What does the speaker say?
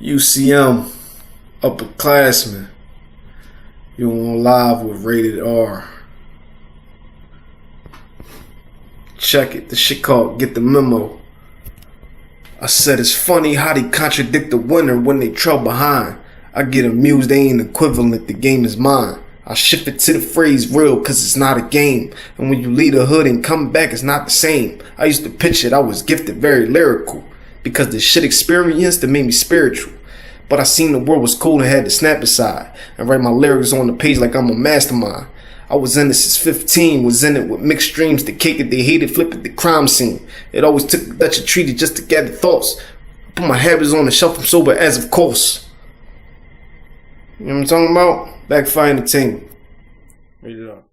UCM, upperclassmen. You on live with Rated R. Check it, the shit called Get the Memo. I said it's funny how they contradict the winner when they trail behind. I get amused, they ain't equivalent, the game is mine. I shift it to the phrase real cause it's not a game. And when you leave the hood and come back, it's not the same. I used to pitch it, I was gifted very lyrical. Because the shit experienced that made me spiritual. But I seen the world was cool and had to snap aside. And write my lyrics on the page like I'm a mastermind. I was in it since 15, was in it with mixed dreams. The cake that they hated, flip it the crime scene. It always took a Dutch treaty just to gather thoughts. Put my habits on the shelf, I'm sober as of course. You know what I'm talking about? Backfire Entertainment. Rated R.